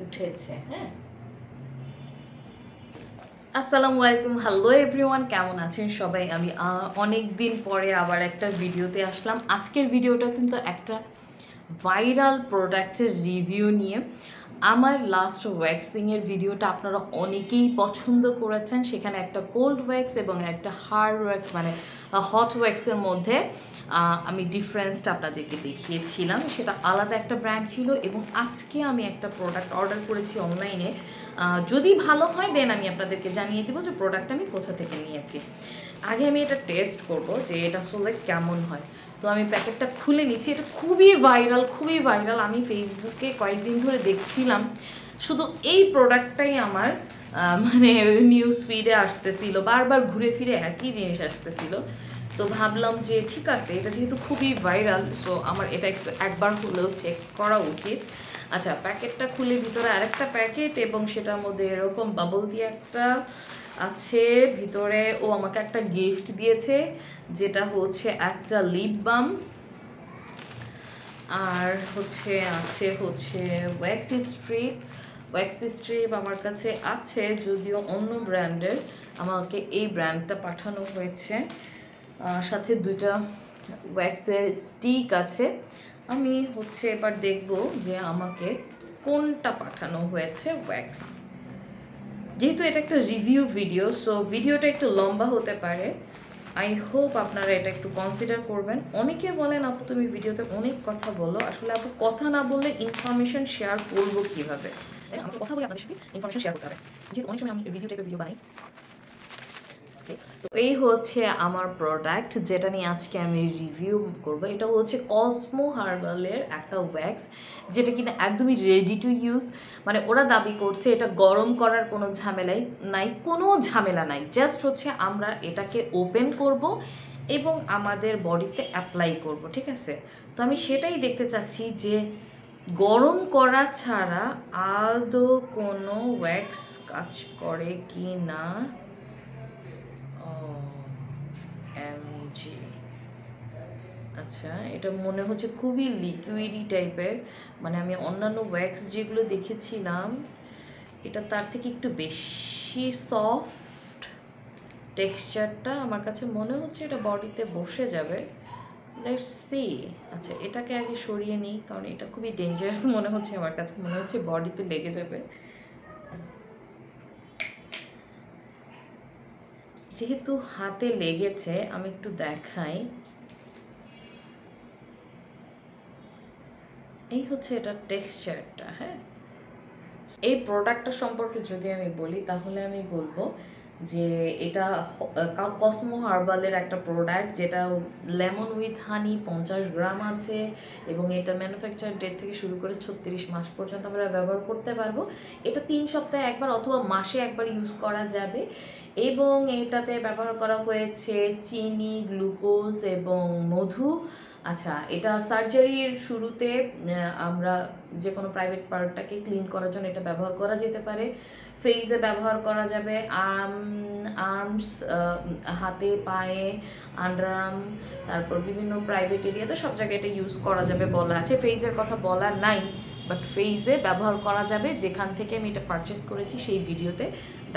উঠেছে। হ্যাঁ, আসসালামু আলাইকুম, হ্যালো এভরিওয়ান, কেমন আছেন সবাই? আমি অনেক দিন পরে আবার একটা ভিডিওতে আসলাম। আজকের ভিডিওটা কিন্তু একটা ভাইরাল প্রোডাক্টের রিভিউ নিয়ে। আমার লাস্ট ওয়্যাক্সিংয়ের ভিডিওটা আপনারা অনেকেই পছন্দ করেছেন। সেখানে একটা কোল্ড ওয়্যাক্স এবং একটা হার্ড ওয়্যাক্স মানে হট ওয়্যাক্সের মধ্যে আমি ডিফারেন্সটা আপনাদেরকে দেখিয়েছিলাম। সেটা আলাদা একটা ব্র্যান্ড ছিল। এবং আজকে আমি একটা প্রোডাক্ট অর্ডার করেছি অনলাইনে। যদি ভালো হয় দেন আমি আপনাদেরকে জানিয়ে দেবো যে প্রোডাক্ট আমি কোথা থেকে নিয়েছি। আগে আমি এটা টেস্ট করব যে এটা আসলে কেমন হয়। তো আমি প্যাকেটটা খুলে নিচ্ছি। এটা খুবই ভাইরাল। আমি ফেসবুকে কয়েকদিন ধরে দেখছিলাম, শুধু এই প্রোডাক্টটাই আমার মানে নিউজ ফিডে আসতেছিল, বারবার ঘুরে ফিরে একই জিনিস আসতেছিল। তো ভাবলাম যে ঠিক আছে, এটা যেহেতু খুবই ভাইরাল, সো আমার এটা একবার হলেও চেক করা উচিত। আচ্ছা, প্যাকেটটা খুলে ভিতরে আরেকটা প্যাকেট এবং সেটার মধ্যে এরকম বাবল দিয়ে একটা আছে ভিতরে। ও আমাকে একটা গিফট দিয়েছে, যেটা হচ্ছে একটা লিপ বাম, আর আছে ওয়্যাক্স স্ট্রিপ আমার কাছে আছে, যদিও অন্য ব্র্যান্ডের। আমাকে এই ব্র্যান্ডটা পাঠানো হয়েছে। সাথে দুইটা ওয়্যাক্সের স্টিক আছে। আমি এবার দেখব যে আমাকে কোনটা পাঠানো হয়েছে ওয়্যাক্স। যেহেতু এটা একটা রিভিউ ভিডিও, সো ভিডিওটা একটু লম্বা হতে পারে। আই হোপ আপনারা এটা একটু কনসিডার করবেন। অনেকে বলেন আপু তুমি ভিডিওতে অনেক কথা বলো, আসলে আপু কথা না বললে ইনফরমেশন শেয়ার করবো কীভাবে? আমি কথা বলে আপনাদের সাথে ইনফরমেশন শেয়ার করতে হবে, যেহেতু অনেক সময় আমি রিভিউ টাইপের ভিডিও বানাই। তো এই হচ্ছে আমার প্রোডাক্ট, যেটা নিয়ে আজকে আমি রিভিউ করব। এটা হচ্ছে কসমো হার্বালের একটা ওয়্যাক্স, যেটা কিনা একদমই রেডি টু ইউজ। মানে ওরা দাবি করছে এটা গরম করার কোনো ঝামেলা নাই। জাস্ট আমরা এটাকে ওপেন করব এবং আমাদের বডিতে অ্যাপ্লাই করব, ঠিক আছে? তো আমি সেটাই দেখতে চাচ্ছি যে গরম করা ছাড়া আদৌ কোনো ওয়্যাক্স কাজ করে কি না। এমজি, আচ্ছা, এটা মনে হচ্ছে খুবই লিকুইডি টাইপের। মানে আমি অন্যান্য ওয়্যাক্স যেগুলো দেখেছিলাম, এটা তার থেকে একটু বেশি সফট টেক্সচারটা। আমার কাছে মনে হচ্ছে এটা বডিতে বসে যাবে। Let's see. আচ্ছা, এটাকে আগে সরিয়ে নিই, কারণ এটা খুবই ডেঞ্জারাস মনে হচ্ছে। আমার কাছে মনে হচ্ছে বডিতে লেগে যাবে। যেহেতু হাতে লেগেছে, আমি একটু দেখাই। এই হচ্ছে এটার টেক্সচারটা। হ্যাঁ, এই প্রোডাক্টটা সম্পর্কে যদি আমি বলি, তাহলে আমি বলবো যে এটা কসমো হার্বালের একটা প্রোডাক্ট, যেটা লেমন উইথ হানি 50 গ্রাম আছে। এবং এটা ম্যানুফ্যাকচার ডেট থেকে শুরু করে 36 মাস পর্যন্ত আমরা ব্যবহার করতে পারবো। এটা 3 সপ্তাহে একবার অথবা মাসে একবার ইউজ করা যাবে। এবং এটাতে ব্যবহার করা হয়েছে চিনি, গ্লুকোজ এবং মধু। আচ্ছা, এটা সার্জারির শুরুতে আমরা যে কোনো প্রাইভেট পার্টটাকে ক্লিন করার জন্য এটা ব্যবহার করা যেতে পারে। ফেসে ব্যবহার করা যাবে, আর্মস, হাতে, পায়ে, আন্ডারআর্ম, তারপর বিভিন্ন প্রাইভেট এরিয়াতে সব জায়গায় এটা ইউজ করা যাবে বলা আছে। ফেসের কথা বলা নাই, বাট ফেসে ব্যবহার করা যাবে। যেখান থেকে আমি এটা পারচেস করেছি সেই ভিডিওতে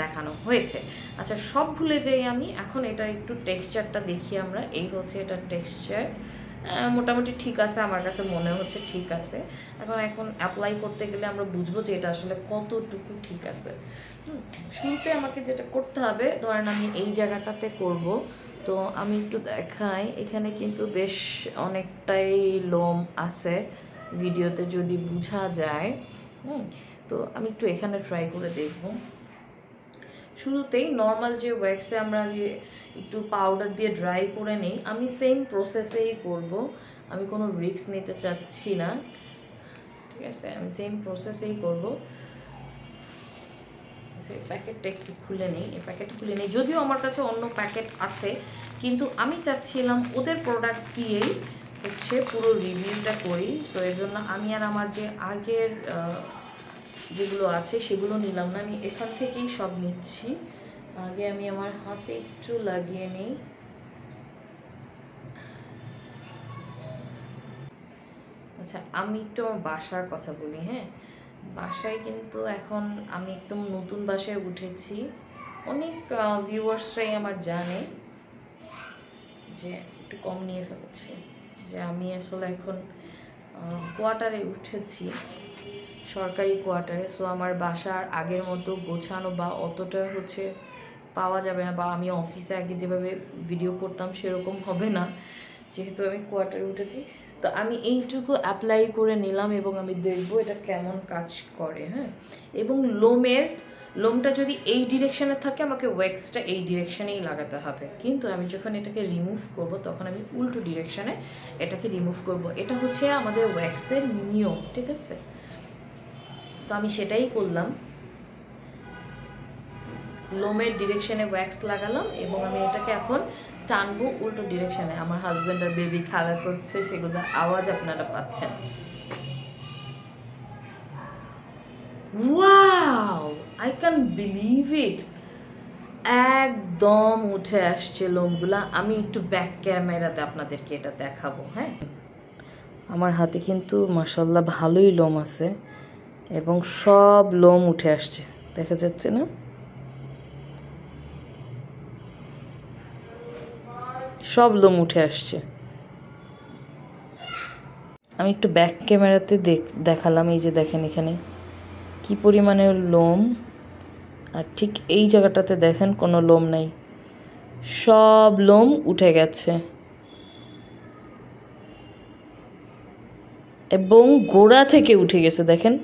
দেখানো হয়েছে। আচ্ছা, সব ভুলে যাই আমি, এখন এটার একটু টেক্সচারটা দেখি আমরা। এই হচ্ছে এটার টেক্সচার। মোটামুটি ঠিক আছে, আমার কাছে মনে হচ্ছে ঠিক আছে। এখন অ্যাপ্লাই করতে গেলে আমরা বুঝবো যে এটা আসলে কতটুকু ঠিক আছে। শুরুতে আমাকে যেটা করতে হবে, ধরেন আমি এই জায়গাটাতে করব। তো আমি একটু দেখাই, এখানে কিন্তু বেশ অনেকটাই লোম আছে, ভিডিওতে যদি বোঝা যায়। তো আমি একটু এখানে ট্রাই করে দেখব। শুরুতেই নর্মাল যে ওয়্যাক্সে আমরা যে একটু পাউডার দিয়ে ড্রাই করে নিই, আমি সেম প্রসেসেই করব। আমি কোনো রিস্ক নিতে চাচ্ছি না, ঠিক আছে? আমি সেম প্রসেসেই করব। আচ্ছা, প্যাকেটটা একটু খুলে নিই। এই প্যাকেটটা খুলে নিই, যদিও আমার কাছে অন্য প্যাকেট আছে, কিন্তু আমি চাচ্ছিলাম ওদের প্রোডাক্ট দিয়েই পুরো রিভিউটা করি। তো এর জন্য আমি আর আমার যে আগের যেগুলো আছে সেগুলো নিলাম না, আমি এখান থেকেই সব নিচ্ছি। আগে আমি আমার হাতে একটু লাগিয়ে নিই। আচ্ছা, আমি একটু আমার বাসার কথা বলি। হ্যাঁ, বাসায় কিন্তু এখন আমি একদম নতুন বাসায় উঠেছি। অনেক ভিউয়ার্সরাই আমার জানে যে একটু কম নিয়ে ফেলেছি, যে আমি আসলে এখন কোয়ার্টারে উঠেছি, সরকারি কোয়ার্টারে। সো আমার বাসার আগের মতো গোছানো বা অতটা হচ্ছে পাওয়া যাবে না, বা আমি অফিসে আগে যেভাবে ভিডিও করতাম সেরকম হবে না, যেহেতু আমি কোয়ার্টারে উঠেছি। তো আমি এইটুকু অ্যাপ্লাই করে নিলাম এবং আমি দেখবো এটা কেমন কাজ করে। হ্যাঁ, এবং লোমটা যদি এই ডিরেকশনে থাকে আমাকে ওয়্যাক্সটা এই ডিরেকশনেই লাগাতে হবে, কিন্তু আমি যখন এটাকে রিমুভ করব তখন আমি উল্টো ডিরেকশনে এটাকে রিমুভ করব। এটা হচ্ছে আমাদের ওয়্যাক্সের নিয়ম, ঠিক আছে? তো আমি সেটাই করলাম, লোমের ডিরেকশনে ওয়্যাক্স লাগালাম এবং আমি এটাকে এখন টানবো উল্টো ডিরেকশনে। আমার হাজব্যান্ড আর বেবি খেলা করছে, সেগুলো আওয়াজ আপনারা পাচ্ছেন। Wow, I can believe it, একদম উঠে আসছে লোমগুলা। আমি একটু ব্যাক ক্যামেরাতে আপনাদেরকে এটা দেখাবো। হ্যাঁ, আমার হাতে কিন্তু মাশাআল্লাহ ভালোই লোম আছে এবং সব লোম উঠে আসছে, দেখা যাচ্ছে না? সব লোম উঠে আসছে। আমি একটু ব্যাক ক্যামেরাতে দেখালাম, এই যে দেখেন এখানে কি পরিমাণে লোম, আর ঠিক এই জায়গাটাতে দেখেন কোনো লোম নাই, সব লোম উঠে গেছে এবং গোড়া থেকে উঠে গেছে। দেখেন,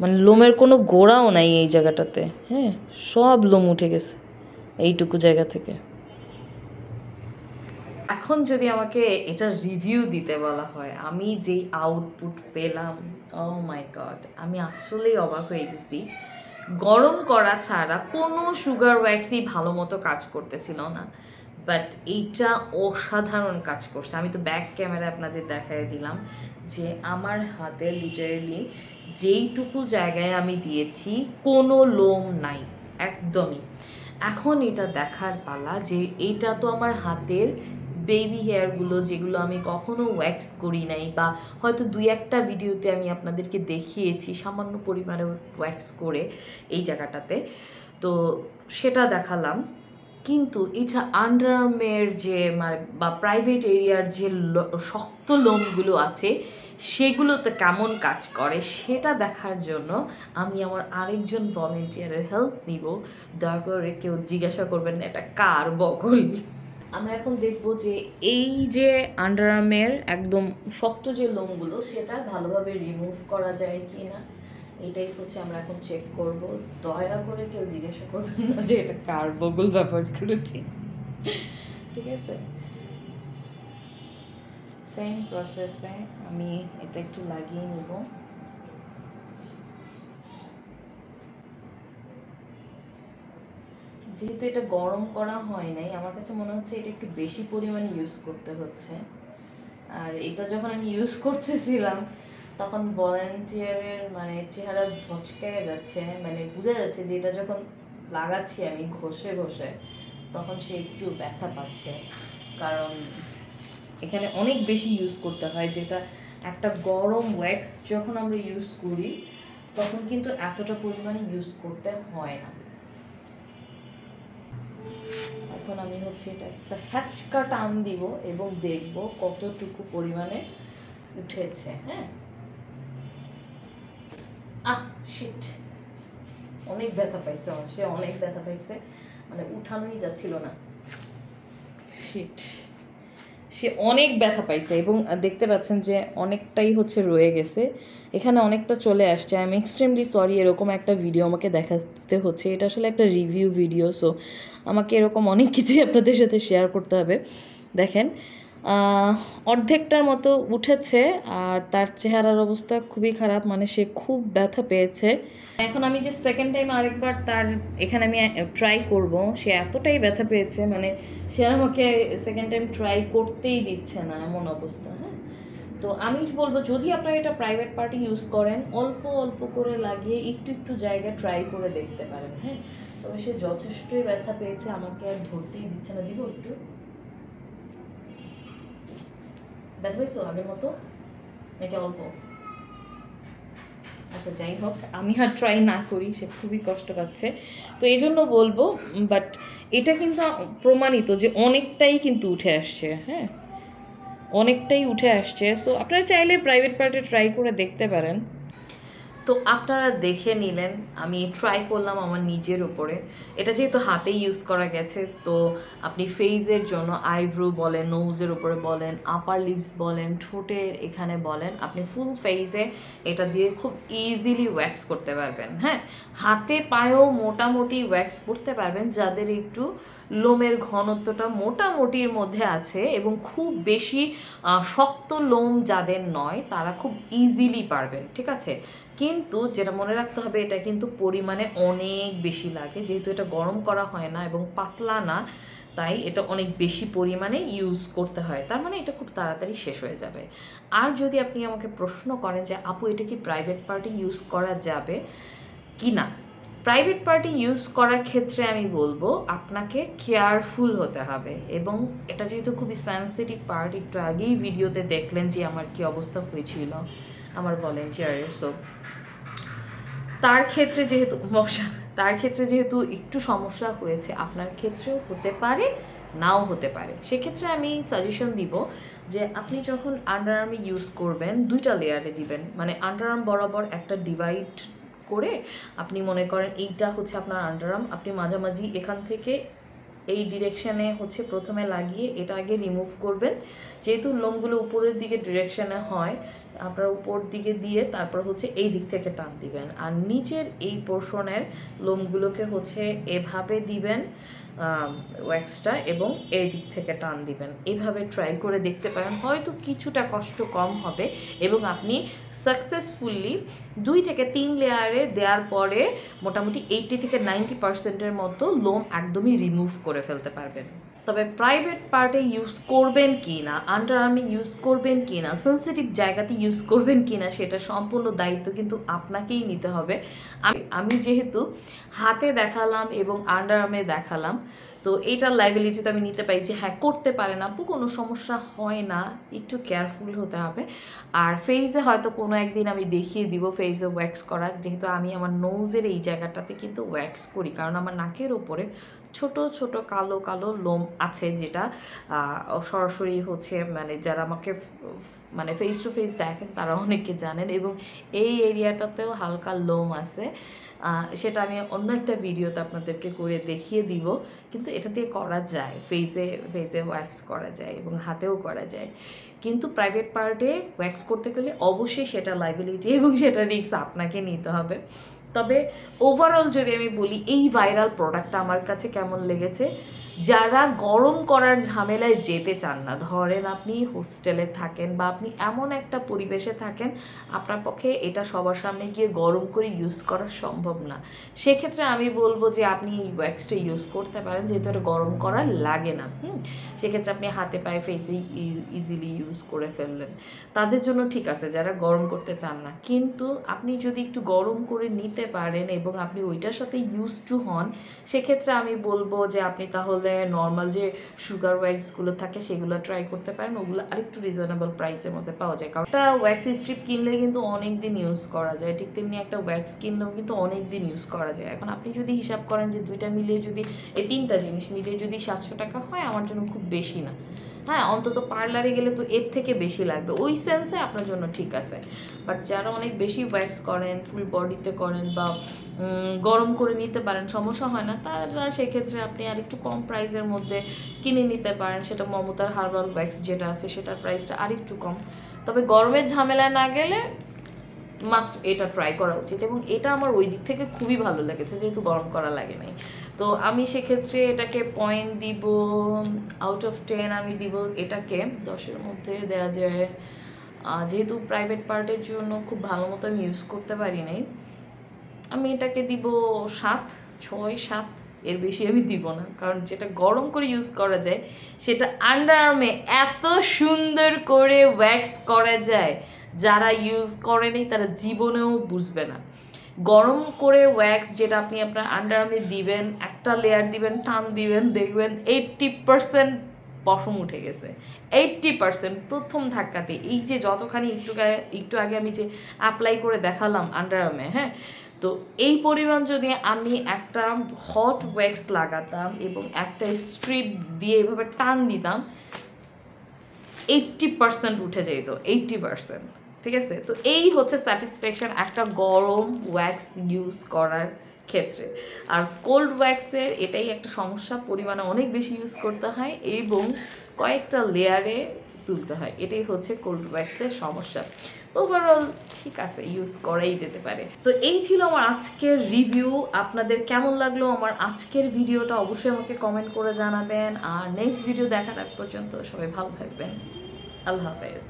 মানে লোমের কোনো গোড়াও নাই এই জায়গাটাতে। হ্যাঁ, সব লোম উঠে গেছে এইটুকু জায়গা থেকে। এখন যদি আমাকে এটা রিভিউ দিতে বলা হয়, আমি যেই আউটপুট পেলাম, ও মাই গড, আমি আসলেই অবাক হয়ে গেছি। গরম করা ছাড়া কোনো সুগার ওয়্যাক্সই ভালো মতো কাজ করতেছিল না, বাট এইটা অসাধারণ কাজ করছে। আমি তো ব্যাক ক্যামেরা আপনাদের দেখাই দিলাম যে আমার হাতে লিটারেলি যেইটুকু জায়গায় আমি দিয়েছি কোনো লোম নাই একদমই। এখন এটা দেখার পালা যে এইটা তো আমার হাতের বেবি হেয়ারগুলো, যেগুলো আমি কখনো ওয়্যাক্স করি নাই, বা হয়তো দুই একটা ভিডিওতে আমি আপনাদেরকে দেখিয়েছি সামান্য পরিমাণে ওয়্যাক্স করে এই জায়গাটাতে, তো সেটা দেখালাম। কিন্তু এটা আন্ডারআর্মের যে মানে বা প্রাইভেট এরিয়ার যে শক্ত লোমগুলো আছে সেগুলোতে কেমন কাজ করে সেটা দেখার জন্য আমি আমার আরেকজন ভলেন্টিয়ারের হেল্প নিব। দয়া করে কেউ জিজ্ঞাসা করবেন না এটা কার বগল। আমরা এখন দেখব যে এই যে আন্ডারআর্মের একদম শক্ত যে লোমগুলো সেটা ভালোভাবে রিমুভ করা যায় কি না, এটাই হচ্ছে আমরা এখন চেক করব। দয়া করে কেউ জিজ্ঞাসা করবেন না যে এটা কার বগল ব্যবহার করেছি, ঠিক আছে? সেম প্রসেসে আমি এটা একটু লাগিয়ে নিব। যেহেতু এটা গরম করা হয় নাই, আমার কাছে মনে হচ্ছে এটা একটু বেশি পরিমাণে ইউজ করতে হচ্ছে। আর এটা যখন আমি ইউজ করতেছিলাম তখন ভলেন্টিয়ারের মানে চেহারা ভচকায় যাচ্ছে, মানে বোঝা যাচ্ছে যে এটা যখন লাগাচ্ছি আমি ঘষে ঘষে তখন সে একটু ব্যথা পাচ্ছে, কারণ এখানে অনেক বেশি ইউজ করতে হয়। যেটা একটা গরম ওয়্যাক্স যখন আমরা ইউজ করি তখন কিন্তু এতটা পরিমাণে ইউজ করতে হয় না। এখন আমি হচ্ছে এটা একটা হ্যাচকা টান দিব এবং দেখব কতটুকু পরিমাণে উঠেছে। হ্যাঁ, শিট, অনেক ব্যথা পাইছে আমার, সে অনেক ব্যথা পাইছে, মানে উঠানোই যাচ্ছিল না। শিট, সে অনেক ব্যথা পাইছে এবং দেখতে পাচ্ছেন যে অনেকটাই হচ্ছে রয়ে গেছে, এখানে অনেকটা চলে আসছে। আই এম এক্সট্রিমলি সরি, এরকম একটা ভিডিও আমাকে দেখাতে হচ্ছে, এটা আসলে একটা রিভিউ ভিডিও, সো আমাকে এরকম অনেক কিছুই আপনাদের সাথে শেয়ার করতে হবে। দেখেন, অর্ধেকটার মতো উঠেছে আর তার চেহারার অবস্থা খুবই খারাপ, মানে সে খুব ব্যথা পেয়েছে। এখন আমি যে সেকেন্ড টাইম আরেকবার তার এখানে আমি ট্রাই করব, সে এতটাই ব্যথা পেয়েছে মানে সে আমাকে সেকেন্ড টাইম ট্রাই করতেই দিচ্ছে না, এমন অবস্থা। হ্যাঁ, তো আমি বলবো যদি আপনারা এটা প্রাইভেট পার্টি ইউজ করেন অল্প অল্প করে লাগিয়ে একটু একটু জায়গা ট্রাই করে দেখতে পারেন। হ্যাঁ, তবে সে যথেষ্টই ব্যথা পেয়েছে, আমাকে আর ধরতেই দিচ্ছে না। দিব একটু ব্যথা পেয়েছো আগের মতো নাকি অল্প? আচ্ছা যাই হোক, আমি আর ট্রাই না করি, সে খুবই কষ্ট পাচ্ছে, তো এই জন্য বলবো। বাট এটা কিন্তু প্রমাণিত যে অনেকটাই কিন্তু উঠে আসছে, হ্যাঁ, অনেকটাই উঠে আসছে। সো আপনারা চাইলে প্রাইভেট পার্টে ট্রাই করে দেখতে পারেন। তো আপনারা দেখে নিলেন, আমি ট্রাই করলাম আমার নিজের উপরে। এটা যেহেতু হাতে ইউজ করা গেছে, তো আপনি ফেসের জন্য আইব্রো বলেন, নোজের উপরে বলেন, আপার লিপস বলেন, ঠোঁটের এখানে বলেন, আপনি ফুল ফেসে এটা দিয়ে খুব ইজিলি ওয়্যাক্স করতে পারবেন। হ্যাঁ, হাতে পায়েও মোটামুটি ওয়্যাক্স করতে পারবেন যাদের একটু লোমের ঘনত্বটা মোটামুটির মধ্যে আছে এবং খুব বেশি শক্ত লোম যাদের নয়, তারা খুব ইজিলি পারবেন, ঠিক আছে। কিন্তু যেটা মনে রাখতে হবে, এটা কিন্তু পরিমাণে অনেক বেশি লাগে, যেহেতু এটা গরম করা হয় না এবং পাতলা না, তাই এটা অনেক বেশি পরিমাণে ইউজ করতে হয়, তার মানে এটা খুব তাড়াতাড়ি শেষ হয়ে যাবে। আর যদি আপনি আমাকে প্রশ্ন করেন যে আপু এটা কি প্রাইভেট পার্টি ইউজ করা যাবে কি না, প্রাইভেট পার্টি ইউজ করার ক্ষেত্রে আমি বলবো আপনাকে কেয়ারফুল হতে হবে। এবং এটা যেহেতু খুবই সেন্সিটিভ পার্ট, একটু আগেই ভিডিওতে দেখলেন যে আমার কি অবস্থা হয়েছিল আমার ভলেন্টিয়ারের। সো তার ক্ষেত্রে যেহেতু একটু সমস্যা হয়েছে, আপনার ক্ষেত্রেও হতে পারে, নাও হতে পারে। সেক্ষেত্রে আমি সাজেশন দিব যে আপনি যখন আন্ডার আর্মে ইউজ করবেন, 2টা লেয়ারে দিবেন, মানে আন্ডার আর্ম বরাবর একটা ডিভাইড করে আপনি মনে করেন এইটা হচ্ছে আপনার আন্ডার আর্ম, আপনি মাঝামাঝি এখান থেকে এই ডিরেকশানে হচ্ছে প্রথমে লাগিয়ে এটা আগে রিমুভ করবেন, যেহেতু লোমগুলো উপরের দিকে ডিরেকশানে হয়, আপনার উপর দিকে দিয়ে তারপর হচ্ছে এই দিক থেকে টান দিবেন, আর নিচের এই পোর্শনের লোমগুলোকে হচ্ছে এভাবে দিবেন ওয়্যাক্সটা এবং এই দিক থেকে টান দিবেন। এইভাবে ট্রাই করে দেখতে পারেন, হয়তো কিছুটা কষ্ট কম হবে এবং আপনি সাকসেসফুলি 2 থেকে 3 লেয়ারে দেওয়ার পরে মোটামুটি 80 থেকে 90% মতো লোম একদমই রিমুভ করে ফেলতে পারবেন। তবে প্রাইভেট পার্টে ইউজ করবেন কি না, আন্ডার আর্মে ইউজ করবেন কি না, সেন্সিটিভ জায়গাতে ইউজ করবেন কি না, সেটা সম্পূর্ণ দায়িত্ব কিন্তু আপনাকেই নিতে হবে। আমি যেহেতু হাতে দেখালাম এবং আন্ডার আর্মে দেখালাম, তো এইটার লাইবিলিটি তো আমি নিতে পারি যে হ্যাঁ করতে পারে না আপু, কোনো সমস্যা হয় না, একটু কেয়ারফুল হতে হবে। আর ফেসে হয়তো কোনো একদিন আমি দেখিয়ে দিব ফেসে ওয়্যাক্স করা, যেহেতু আমি আমার নোজের এই জায়গাটাতে কিন্তু ওয়্যাক্স করি, কারণ আমার নাকের ওপরে ছোট ছোট কালো কালো লোম আছে, যেটা সরাসরি হচ্ছে মানে যারা আমাকে মানে ফেস টু ফেস দেখেন তারা অনেকে জানেন, এবং এই এরিয়াটাতেও হালকা লোম আছে, সেটা আমি অন্য একটা ভিডিওতে আপনাদেরকে করে দেখিয়ে দিব। কিন্তু এটা দিয়ে করা যায়, ফেসে ওয়্যাক্স করা যায় এবং হাতেও করা যায়। কিন্তু প্রাইভেট পার্টে ওয়্যাক্স করতে গেলে অবশ্যই সেটা লাইবিলিটি এবং সেটা রিস্ক আপনাকে নিতে হবে। তবে ওভারঅল যদি আমি বলি, এই ভাইরাল প্রোডাক্টটা আমার কাছে কেমন লেগেছে, যারা গরম করার ঝামেলায় যেতে চান না, ধরেন আপনি হোস্টেলে থাকেন বা আপনি এমন একটা পরিবেশে থাকেন আপনার পক্ষে এটা সবার সামনে গিয়ে গরম করে ইউজ করা সম্ভব না, সেক্ষেত্রে আমি বলবো যে আপনি এই ওয়্যাক্সটা ইউজ করতে পারেন, যেহেতু এটা গরম করা লাগে না। সেক্ষেত্রে আপনি হাতে পায়ে ফেসেই ইজিলি ইউজ করে ফেললেন, তাদের জন্য ঠিক আছে যারা গরম করতে চান না। কিন্তু আপনি যদি একটু গরম করে নিতে পারেন এবং আপনি ওইটার সাথে ইউজ টু হন, সেক্ষেত্রে আমি বলবো যে আপনি তাহলে নর্মাল যে সুগার ওয়্যাক্সগুলো থাকে সেগুলো ট্রাই করতে পারেন, ওগুলো আরেকটু রিজনেবল প্রাইসের মধ্যে পাওয়া যায়। কারণ একটা ওয়্যাক্স স্ট্রিপ কিনলে কিন্তু অনেক দিন ইউজ করা যায়, ঠিক তেমনি একটা ওয়্যাক্স কিনলেও কিন্তু অনেক দিন ইউজ করা যায়। এখন আপনি যদি হিসাব করেন যে 2টা মিলিয়ে যদি এই 3টা জিনিস মিলিয়ে যদি 700 টাকা হয়, আমার জন্য খুব বেশি না। হ্যাঁ, অন্তত পার্লারে গেলে তো এর থেকে বেশি লাগবে, ওই সেন্সে আপনার জন্য ঠিক আছে। বাট যারা অনেক বেশি ওয়্যাক্স করেন, ফুল বডিতে করেন বা গরম করে নিতে পারেন, সমস্যা হয় না, তারা সেক্ষেত্রে আপনি আর একটু কম প্রাইসের মধ্যে কিনে নিতে পারেন। সেটা মমতার হার্বাল ওয়্যাক্স যেটা আছে সেটার প্রাইসটা আর একটু কম। তবে গরমের ঝামেলায় না গেলে মাস্ট এটা ট্রাই করা উচিত, এবং এটা আমার ওই দিক থেকে খুবই ভালো লেগেছে যেহেতু গরম করা লাগে নাই। তো আমি সেক্ষেত্রে এটাকে পয়েন্ট দিব, আউট অফ 10 আমি দিব এটাকে 10-এর মধ্যে দেওয়া যায়, যেহেতু প্রাইভেট পার্টের জন্য খুব ভালো মতো আমি ইউজ করতে পারি নাই, আমি এটাকে দিব 7, 6, 7, এর বেশি আমি দিব না। কারণ যেটা গরম করে ইউজ করা যায় সেটা আন্ডার আর্মে এত সুন্দর করে ওয়্যাক্স করা যায়, যারা ইউজ করেনি তারা জীবনেও বুঝবে না। গরম করে ওয়্যাক্স যেটা আপনি আপনার আন্ডার আর্মে দিবেন, একটা লেয়ার দিবেন, টান দিবেন, দেখবেন 80% পশম উঠে গেছে 80% প্রথম ধাক্কাতে। এই যে যতখানি একটু আগে আমি যে অ্যাপ্লাই করে দেখালাম আন্ডারআর্মে, হ্যাঁ, তো এই পরিমাণ যদি আমি একটা হট ওয়্যাক্স লাগাতাম এবং একটা স্ট্রিপ দিয়ে এভাবে টান দিতাম, 80% উঠে যেত, 80%। ঠিক আছে, তো এই হচ্ছে স্যাটিসফ্যাকশন একটা গরম ওয়্যাক্স ইউজ করার ক্ষেত্রে। আর কোল্ড ওয়্যাক্সের এটাই একটা সমস্যা, পরিমাণে অনেক বেশি ইউজ করতে হয় এবং কয়েকটা লেয়ারে তুলতে হয়, এটাই হচ্ছে কোল্ড ওয়্যাক্সের সমস্যা। ওভারঅল ঠিক আছে, ইউজ করাই যেতে পারে। তো এই ছিল আমার আজকের রিভিউ। আপনাদের কেমন লাগলো আমার আজকের ভিডিওটা অবশ্যই আমাকে কমেন্ট করে জানাবেন। আর নেক্সট ভিডিও দেখার আগ পর্যন্ত সবাই ভালো থাকবেন। আল্লাহ হাফেজ।